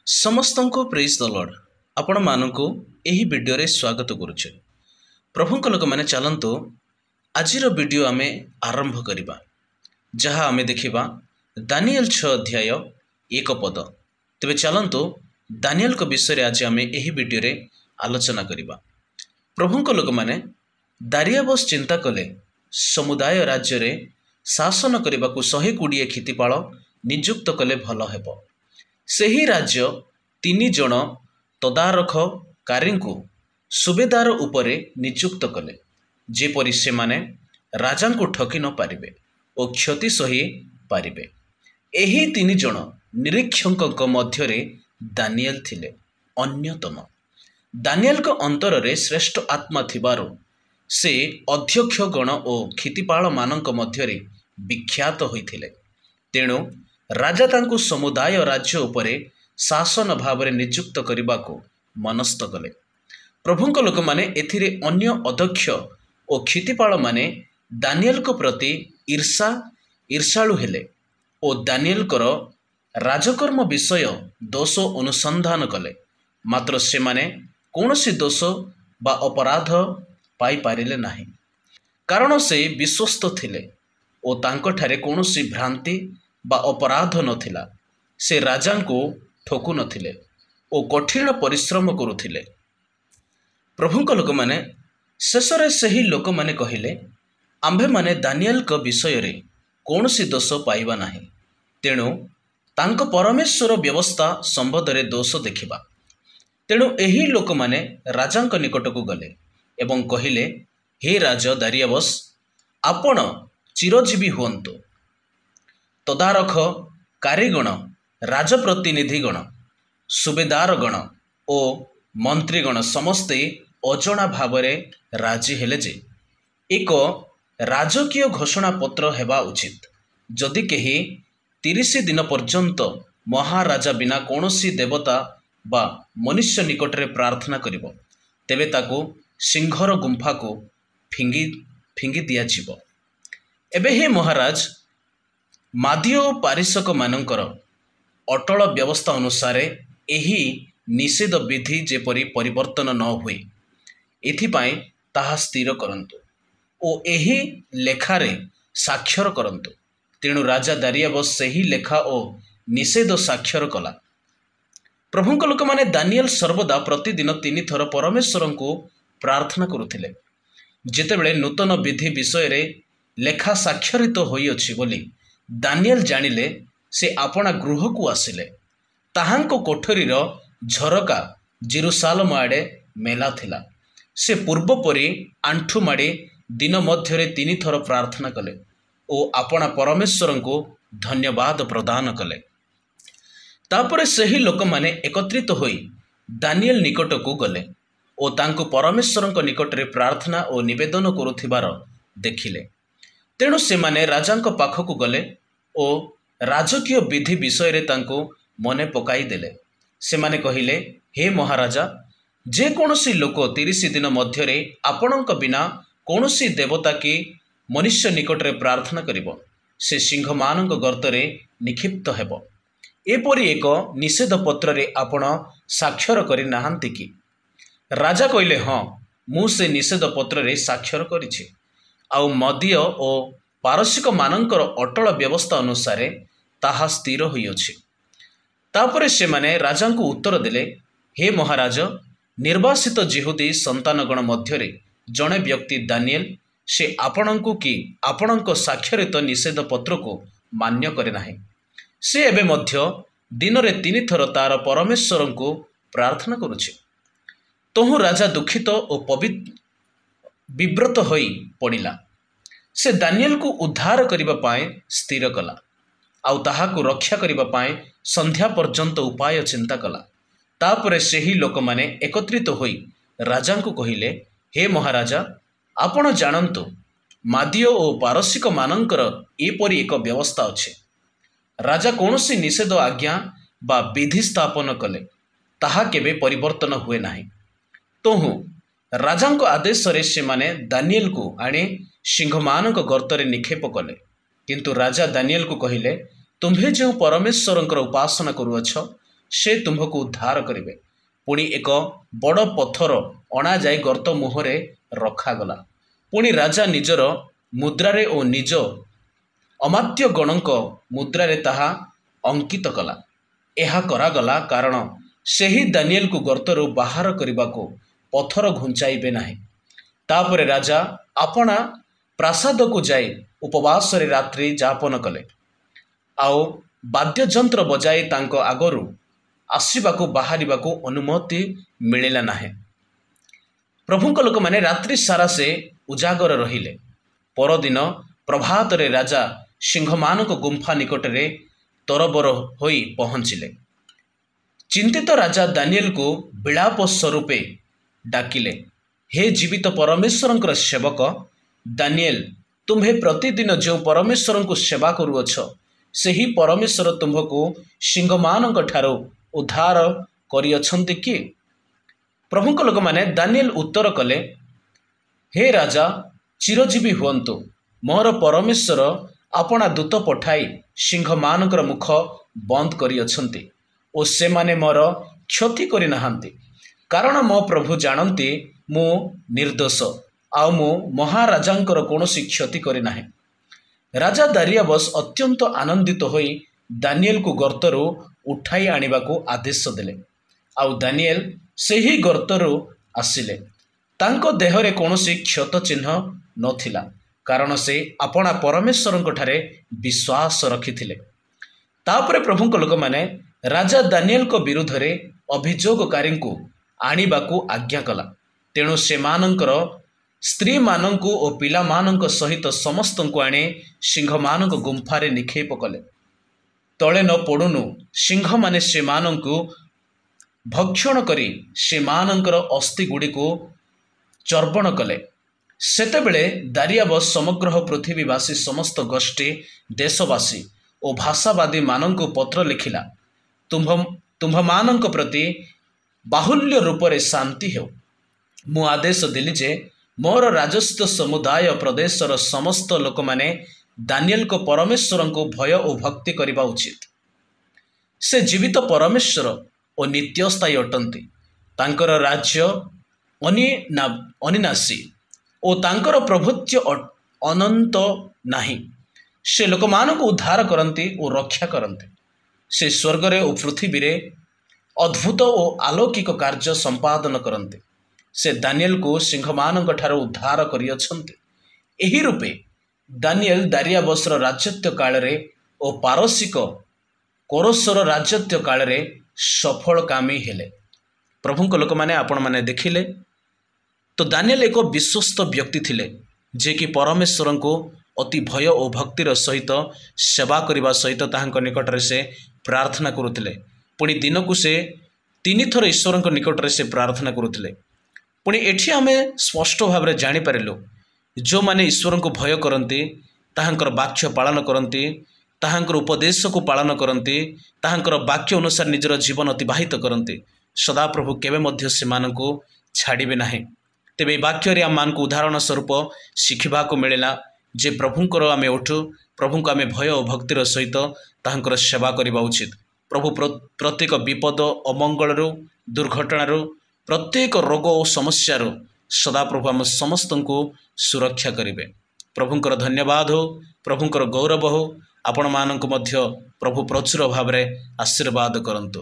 ସମସ୍ତଙ୍କୁ ପ୍ରେଜ୍ ଦ ଲର୍ଡ। ଆପଣମାନଙ୍କୁ ଏହି ଭିଡ଼ିଓରେ ସ୍ୱାଗତ କରୁଛେ। ପ୍ରଭୁଙ୍କ ଲୋକମାନେ ଚାଲନ୍ତୁ ଆଜିର ଭିଡ଼ିଓ ଆମେ ଆରମ୍ଭ କରିବା, ଯାହା ଆମେ ଦେଖିବା ଦାନିଏଲ 6 ଅଧ୍ୟାୟ 1 ପଦ। ତେବେ ଚାଲନ୍ତୁ ଦାନିଏଲଙ୍କ ବିଷୟରେ ଆଜି ଆମେ ଏହି ଭିଡ଼ିଓରେ ଆଲୋଚନା କରିବା। ପ୍ରଭୁଙ୍କ ଲୋକମାନେ ଦାରିଆବସ୍ ଚିନ୍ତା କଲେ ସମୁଦାୟ ରାଜ୍ୟରେ ଶାସନ କରିବାକୁ 120 କ୍ଷିତିପାଳ ନିଯୁକ୍ତ କଲେ ଭଲ ହେବ। ସେହି ରାଜ୍ୟ 3 ଜଣ ତଦାରଖକାରୀଙ୍କୁ ସୁବେଦାର ଉପରେ ନିଯୁକ୍ତ କଲେ, ଯେପରି ସେମାନେ ରାଜାଙ୍କୁ ଠକି ନ ପାରିବେ ଓ କ୍ଷତି ସହି ପାରିବେ। ଏହି 3 ଜଣ ନିରୀକ୍ଷକଙ୍କ ମଧ୍ୟରେ ଦାନିଏଲ ଥିଲେ ଅନ୍ୟତମ। ଦାନିଏଲଙ୍କ ଅନ୍ତରରେ ଶ୍ରେଷ୍ଠ ଆତ୍ମା ଥିବାରୁ ସେ ଅଧ୍ୟକ୍ଷଗଣ ଓ କ୍ଷିତିପାଳମାନଙ୍କ ମଧ୍ୟରେ ବିଖ୍ୟାତ ହୋଇଥିଲେ। ତେଣୁ ରାଜା ତାଙ୍କୁ ସମୁଦାୟ ରାଜ୍ୟ ଉପରେ ଶାସନ ଭାବରେ ନିଯୁକ୍ତ କରିବାକୁ ମନସ୍ଥ କଲେ। ପ୍ରଭୁଙ୍କ ଲୋକମାନେ ଏଥିରେ ଅନ୍ୟ ଅଧ୍ୟକ୍ଷ ଓ କ୍ଷିତିପାଳମାନେ ଦାନିଏଲଙ୍କ ପ୍ରତି ଈର୍ଷାଳୁ ହେଲେ ଓ ଦାନିଏଲଙ୍କର ରାଜକର୍ମ ବିଷୟ ଦୋଷ ଅନୁସନ୍ଧାନ କଲେ। ମାତ୍ର ସେମାନେ କୌଣସି ଦୋଷ ବା ଅପରାଧ ପାଇପାରିଲେ ନାହିଁ, କାରଣ ସେ ବିଶ୍ୱସ୍ତ ଥିଲେ ଓ ତାଙ୍କଠାରେ କୌଣସି ଭ୍ରାନ୍ତି ବା ଅପରାଧ ନଥିଲା। ସେ ରାଜାଙ୍କୁ ଠକୁ ନଥିଲେ ଓ କଠିନ ପରିଶ୍ରମ କରୁଥିଲେ। ପ୍ରଭୁଙ୍କ ଲୋକମାନେ ଶେଷରେ ସେହି ଲୋକମାନେ କହିଲେ, ଆମ୍ଭେମାନେ ଦାନିଏଲଙ୍କ ବିଷୟରେ କୌଣସି ଦୋଷ ପାଇବା ନାହିଁ, ତେଣୁ ତାଙ୍କ ପରମେଶ୍ୱର ବ୍ୟବସ୍ଥା ସମ୍ବନ୍ଧରେ ଦୋଷ ଦେଖିବା। ତେଣୁ ଏହି ଲୋକମାନେ ରାଜାଙ୍କ ନିକଟକୁ ଗଲେ ଏବଂ କହିଲେ, ହେ ରାଜା ଦାରିଆବସ୍, ଆପଣ ଚିରଜୀବୀ ହୁଅନ୍ତୁ। ତଦାରଖକାରୀଗଣ, ରାଜପ୍ରତିନିଧିଗଣ, ସୁବେଦାରଗଣ ଓ ମନ୍ତ୍ରୀଗଣ ସମସ୍ତେ ଅଜଣା ଭାବରେ ରାଜି ହେଲେ ଯେ ଏକ ରାଜକୀୟ ଘୋଷଣାପତ୍ର ହେବା ଉଚିତ। ଯଦି କେହି 30 ଦିନ ପର୍ଯ୍ୟନ୍ତ ମହାରାଜା ବିନା କୌଣସି ଦେବତା ବା ମନୁଷ୍ୟ ନିକଟରେ ପ୍ରାର୍ଥନା କରିବ, ତେବେ ତାକୁ ସିଂହର ଗୁମ୍ଫାକୁ ଫିଙ୍ଗି ଦିଆଯିବ। ଏବେ ହେ ମହାରାଜ, ମାଦୀୟ ଓ ପାରିସକମାନଙ୍କର ଅଟଳ ବ୍ୟବସ୍ଥା ଅନୁସାରେ ଏହି ନିଷେଧ ବିଧି ଯେପରି ପରିବର୍ତ୍ତନ ନ ହୁଏ, ଏଥିପାଇଁ ତାହା ସ୍ଥିର କରନ୍ତୁ ଓ ଏହି ଲେଖାରେ ସ୍ୱାକ୍ଷର କରନ୍ତୁ। ତେଣୁ ରାଜା ଦାରିଆବସ୍ ସେହି ଲେଖା ଓ ନିଷେଧ ସ୍ୱାକ୍ଷର କଲା। ପ୍ରଭୁଙ୍କ ଲୋକମାନେ ଦାନିଏଲ ସର୍ବଦା ପ୍ରତିଦିନ 3 ଥର ପରମେଶ୍ୱରଙ୍କୁ ପ୍ରାର୍ଥନା କରୁଥିଲେ। ଯେତେବେଳେ ନୂତନ ବିଧି ବିଷୟରେ ଲେଖା ସ୍ୱାକ୍ଷରିତ ହୋଇଅଛି ବୋଲି ଦାନିଏଲ ଜାଣିଲେ, ସେ ଆପଣା ଗୃହକୁ ଆସିଲେ। ତାହାଙ୍କ କୋଠରୀର ଝରକା ଜେରୁସାଲେମ ଆଡ଼େ ମେଲା ଥିଲା। ସେ ପୂର୍ବ ପରି ଆଣ୍ଠୁମାଡ଼ି ଦିନ ମଧ୍ୟରେ 3 ଥର ପ୍ରାର୍ଥନା କଲେ ଓ ଆପଣା ପରମେଶ୍ୱରଙ୍କୁ ଧନ୍ୟବାଦ ପ୍ରଦାନ କଲେ। ତାପରେ ସେହି ଲୋକମାନେ ଏକତ୍ରିତ ହୋଇ ଦାନିଏଲ ନିକଟକୁ ଗଲେ ଓ ତାଙ୍କୁ ପରମେଶ୍ୱରଙ୍କ ନିକଟରେ ପ୍ରାର୍ଥନା ଓ ନିବେଦନ କରୁଥିବାର ଦେଖିଲେ। ତେଣୁ ସେମାନେ ରାଜାଙ୍କ ପାଖକୁ ଗଲେ ଓ ରାଜକୀୟ ବିଧି ବିଷୟରେ ତାଙ୍କୁ ମନେ ପକାଇ ଦେଲେ। ସେମାନେ କହିଲେ, ହେ ମହାରାଜା, ଯେକୌଣସି ଲୋକ 30 ଦିନ ମଧ୍ୟରେ ଆପଣଙ୍କ ବିନା କୌଣସି ଦେବତା କି ମନୁଷ୍ୟ ନିକଟରେ ପ୍ରାର୍ଥନା କରିବ, ସେ ସିଂହମାନଙ୍କ ଗର୍ତ୍ତରେ ନିକ୍ଷିପ୍ତ ହେବ। ଏପରି ଏକ ନିଷେଧ ପତ୍ରରେ ଆପଣ ସ୍ୱାକ୍ଷର କରି ନାହାନ୍ତି କି? ରାଜା କହିଲେ, ହଁ, ମୁଁ ସେ ନିଷେଧ ପତ୍ରରେ ସ୍ୱାକ୍ଷର କରିଛି, ଆଉ ମଦୀୟ ଓ ପାରସିକମାନଙ୍କର ଅଟଳ ବ୍ୟବସ୍ଥା ଅନୁସାରେ ତାହା ସ୍ଥିର ହୋଇଅଛି। ତାପରେ ସେମାନେ ରାଜାଙ୍କୁ ଉତ୍ତର ଦେଲେ, ହେ ମହାରାଜ, ନିର୍ବାସିତ ଯିହୁଦୀ ସନ୍ତାନଗଣ ମଧ୍ୟରେ ଜଣେ ବ୍ୟକ୍ତି ଦାନିଏଲ, ସେ ଆପଣଙ୍କୁ କି ଆପଣଙ୍କ ସ୍ୱାକ୍ଷରିତ ନିଷେଧ ପତ୍ରକୁ ମାନ୍ୟ କରେ ନାହିଁ। ସେ ଏବେ ମଧ୍ୟ ଦିନରେ 3 ଥର ତାର ପରମେଶ୍ୱରଙ୍କୁ ପ୍ରାର୍ଥନା କରୁଛି। ତହୁଁ ରାଜା ଦୁଃଖିତ ଓ ବିବ୍ରତ ହୋଇ ପଡ଼ିଲା। ସେ ଦାନିଏଲକୁ ଉଦ୍ଧାର କରିବା ପାଇଁ ସ୍ଥିର କଲା, ଆଉ ତାହାକୁ ରକ୍ଷା କରିବା ପାଇଁ ସନ୍ଧ୍ୟା ପର୍ଯ୍ୟନ୍ତ ଉପାୟ ଚିନ୍ତା କଲା। ତାପରେ ସେହି ଲୋକମାନେ ଏକତ୍ରିତ ହୋଇ ରାଜାଙ୍କୁ କହିଲେ, ହେ ମହାରାଜା, ଆପଣ ଜାଣନ୍ତୁ, ମାଦୀୟ ଓ ପାରସିକମାନଙ୍କର ଏପରି ଏକ ବ୍ୟବସ୍ଥା ଅଛି। ରାଜା କୌଣସି ନିଷେଧ ଆଜ୍ଞା ବା ବିଧି ସ୍ଥାପନ କଲେ ତାହା କେବେ ପରିବର୍ତ୍ତନ ହୁଏ ନାହିଁ। ତହୁଁ ରାଜାଙ୍କ ଆଦେଶରେ ସେମାନେ ଦାନିଏଲକୁ ଆଣି ସିଂହମାନଙ୍କ ଗର୍ତ୍ତରେ ନିକ୍ଷେପ କଲେ। କିନ୍ତୁ ରାଜା ଦାନିଏଲକୁ କହିଲେ, ତୁମ୍ଭେ ଯେଉଁ ପରମେଶ୍ୱରଙ୍କର ଉପାସନା କରୁଅଛ, ସେ ତୁମ୍ଭକୁ ଉଦ୍ଧାର କରିବେ। ପୁଣି ଏକ ବଡ଼ ପଥର ଅଣାଯାଇ ଗର୍ତ୍ତ ମୁହଁରେ ରଖାଗଲା। ପୁଣି ରାଜା ନିଜର ମୁଦ୍ରାରେ ଓ ନିଜ ଅମାତ୍ୟ ଗଣଙ୍କ ମୁଦ୍ରାରେ ତାହା ଅଙ୍କିତ କଲା। ଏହା କରାଗଲା କାରଣ ସେହି ଦାନିଏଲକୁ ଗର୍ତ୍ତରୁ ବାହାର କରିବାକୁ ପଥର ଘୁଞ୍ଚାଇବେ ନାହିଁ। ତାପରେ ରାଜା ଆପଣା ପ୍ରାସାଦକୁ ଯାଇ ଉପବାସରେ ରାତ୍ରି ଯାପନ କଲେ, ଆଉ ବାଦ୍ୟଯନ୍ତ୍ର ବଜାଇ ତାଙ୍କ ଆଗରୁ ଆସିବାକୁ ବାହାରିବାକୁ ଅନୁମତି ମିଳିଲା ନାହିଁ। ପ୍ରଭୁଙ୍କ ଲୋକମାନେ ରାତ୍ରି ସାରା ସେ ଉଜାଗର ରହିଲେ। ପରଦିନ ପ୍ରଭାତରେ ରାଜା ସିଂହମାନଙ୍କ ଗୁମ୍ଫା ନିକଟରେ ତରବର ହୋଇ ପହଞ୍ଚିଲେ। ଚିନ୍ତିତ ରାଜା ଦାନିଏଲକୁ ବିଳାପ ସ୍ୱରୂପେ ଡାକିଲେ, ହେ ଜୀବିତ ପରମେଶ୍ୱରଙ୍କର ସେବକ ଦାନିଏଲ, ତୁମ୍ଭେ ପ୍ରତିଦିନ ଯେଉଁ ପରମେଶ୍ୱରଙ୍କୁ ସେବା କରୁଅଛ, ସେହି ପରମେଶ୍ୱର ତୁମ୍ଭକୁ ସିଂହମାନଙ୍କ ଠାରୁ ଉଦ୍ଧାର କରିଅଛନ୍ତି କି? ପ୍ରଭୁଙ୍କ ଲୋକମାନେ ଦାନିଏଲ ଉତ୍ତର କଲେ, ହେ ରାଜା, ଚିରଜୀବୀ ହୁଅନ୍ତୁ। ମୋର ପରମେଶ୍ୱର ଆପଣା ଦୂତ ପଠାଇ ସିଂହମାନଙ୍କର ମୁଖ ବନ୍ଦ କରିଅଛନ୍ତି ଓ ସେମାନେ ମୋର କ୍ଷତି କରିନାହାନ୍ତି। କାରଣ ମୋ ପ୍ରଭୁ ଜାଣନ୍ତି ମୁଁ ନିର୍ଦ୍ଦୋଷ, ଆଉ ମୁଁ ମହାରାଜାଙ୍କର କୌଣସି କ୍ଷତି କରିନାହିଁ। ରାଜା ଦାରିଆବସ୍ ଅତ୍ୟନ୍ତ ଆନନ୍ଦିତ ହୋଇ ଦାନିଏଲକୁ ଗର୍ତ୍ତରୁ ଉଠାଇ ଆଣିବାକୁ ଆଦେଶ ଦେଲେ। ଆଉ ଦାନିଏଲ ସେହି ଗର୍ତ୍ତରୁ ଆସିଲେ। ତାଙ୍କ ଦେହରେ କୌଣସି କ୍ଷତ ଚିହ୍ନ ନଥିଲା, କାରଣ ସେ ଆପଣା ପରମେଶ୍ୱରଙ୍କଠାରେ ବିଶ୍ୱାସ ରଖିଥିଲେ। ତାପରେ ପ୍ରଭୁଙ୍କ ଲୋକମାନେ ରାଜା ଦାନିଏଲଙ୍କ ବିରୁଦ୍ଧରେ ଅଭିଯୋଗକାରୀଙ୍କୁ ଆଣିବାକୁ ଆଜ୍ଞା କଲା। ତେଣୁ ସେମାନଙ୍କର ସ୍ତ୍ରୀମାନଙ୍କୁ ଓ ପିଲାମାନଙ୍କ ସହିତ ସମସ୍ତଙ୍କୁ ଆଣି ସିଂହମାନଙ୍କ ଗୁମ୍ଫାରେ ନିକ୍ଷେପ କଲେ। ତଳେ ନ ପଡ଼ୁନୁ ସିଂହମାନେ ସେମାନଙ୍କୁ ଭକ୍ଷଣ କରି ସେମାନଙ୍କର ଅସ୍ଥିଗୁଡ଼ିକୁ ଚର୍ବଣ କଲେ। ସେତେବେଳେ ଦାରିଆବସ୍ ସମଗ୍ର ପୃଥିବୀବାସୀ, ସମସ୍ତ ଗୋଷ୍ଠୀ, ଦେଶବାସୀ ଓ ଭାଷାବାଦୀମାନଙ୍କୁ ପତ୍ର ଲେଖିଲା, ତୁମ୍ଭମାନଙ୍କ ପ୍ରତି ବାହୁଲ୍ୟ ରୂପରେ ଶାନ୍ତି ହେଉ। ମୁଁ ଆଦେଶ ଦେଲି ଯେ ମୋର ରାଜସ୍ୱ ସମୁଦାୟ ପ୍ରଦେଶର ସମସ୍ତ ଲୋକମାନେ ଦାନିଏଲଙ୍କ ପରମେଶ୍ୱରଙ୍କୁ ଭୟ ଓ ଭକ୍ତି କରିବା ଉଚିତ। ସେ ଜୀବିତ ପରମେଶ୍ୱର ଓ ନିତ୍ୟସ୍ଥାୟୀ ଅଟନ୍ତି। ତାଙ୍କର ରାଜ୍ୟ ଅନିନାଶୀ ଓ ତାଙ୍କର ପ୍ରଭୁତ୍ୱ ଅନନ୍ତ ନାହିଁ। ସେ ଲୋକମାନଙ୍କୁ ଉଦ୍ଧାର କରନ୍ତି ଓ ରକ୍ଷା କରନ୍ତି। ସେ ସ୍ୱର୍ଗରେ ଓ ପୃଥିବୀରେ ଅଦ୍ଭୁତ ଓ ଆଲୌକିକ କାର୍ଯ୍ୟ ସମ୍ପାଦନ କରନ୍ତି। ସେ ଦାନିଏଲକୁ ସିଂହମାନଙ୍କ ଠାରୁ ଉଦ୍ଧାର କରିଅଛନ୍ତି। ଏହି ରୂପେ ଦାନିଏଲ ଦାରିଆବସ୍ର ରାଜତ୍ୱ କାଳରେ ଓ ପାରସିକ କୋରସର ରାଜତ୍ୱ କାଳରେ ସଫଳକାମୀ ହେଲେ। ପ୍ରଭୁଙ୍କ ଲୋକମାନେ ଆପଣମାନେ ଦେଖିଲେ ତ ଦାନିଏଲ ଏକ ବିଶ୍ୱସ୍ତ ବ୍ୟକ୍ତି ଥିଲେ, ଯିଏକି ପରମେଶ୍ୱରଙ୍କୁ ଅତି ଭୟ ଓ ଭକ୍ତିର ସହିତ ସେବା କରିବା ସହିତ ତାହାଙ୍କ ନିକଟରେ ସେ ପ୍ରାର୍ଥନା କରୁଥିଲେ। ପୁଣି ଦିନକୁ ସେ 3 ଥର ଈଶ୍ୱରଙ୍କ ନିକଟରେ ସେ ପ୍ରାର୍ଥନା କରୁଥିଲେ। ପୁଣି ଏଠି ଆମେ ସ୍ପଷ୍ଟ ଭାବରେ ଜାଣିପାରିଲୁ, ଯେଉଁମାନେ ଈଶ୍ୱରଙ୍କୁ ଭୟ କରନ୍ତି, ତାହାଙ୍କର ବାକ୍ୟ ପାଳନ କରନ୍ତି, ତାହାଙ୍କର ଉପଦେଶକୁ ପାଳନ କରନ୍ତି, ତାହାଙ୍କର ବାକ୍ୟ ଅନୁସାରେ ନିଜର ଜୀବନ ଅତିବାହିତ କରନ୍ତି, ସଦାପ୍ରଭୁ କେବେ ମଧ୍ୟ ସେମାନଙ୍କୁ ଛାଡ଼ିବେ ନାହିଁ। ତେବେ ଏହି ବାକ୍ୟରେ ଆମମାନଙ୍କୁ ଉଦାହରଣ ସ୍ୱରୂପ ଶିଖିବାକୁ ମିଳିଲା ଯେ ପ୍ରଭୁଙ୍କର ଆମେ ଉଠୁ, ପ୍ରଭୁଙ୍କୁ ଆମେ ଭୟ ଓ ଭକ୍ତିର ସହିତ ତାହାଙ୍କର ସେବା କରିବା ଉଚିତ। ପ୍ରଭୁ ପ୍ରତ୍ୟେକ ବିପଦ, ଅମଙ୍ଗଳରୁ, ଦୁର୍ଘଟଣାରୁ, ପ୍ରତ୍ୟେକ ରୋଗ ଓ ସମସ୍ୟାରୁ ସଦାପ୍ରଭୁ ଆମ ସମସ୍ତଙ୍କୁ ସୁରକ୍ଷା କରିବେ। ପ୍ରଭୁଙ୍କର ଧନ୍ୟବାଦ ହେଉ, ପ୍ରଭୁଙ୍କର ଗୌରବ ହେଉ। ଆପଣମାନଙ୍କୁ ମଧ୍ୟ ପ୍ରଭୁ ପ୍ରଚୁର ଭାବରେ ଆଶୀର୍ବାଦ କରନ୍ତୁ।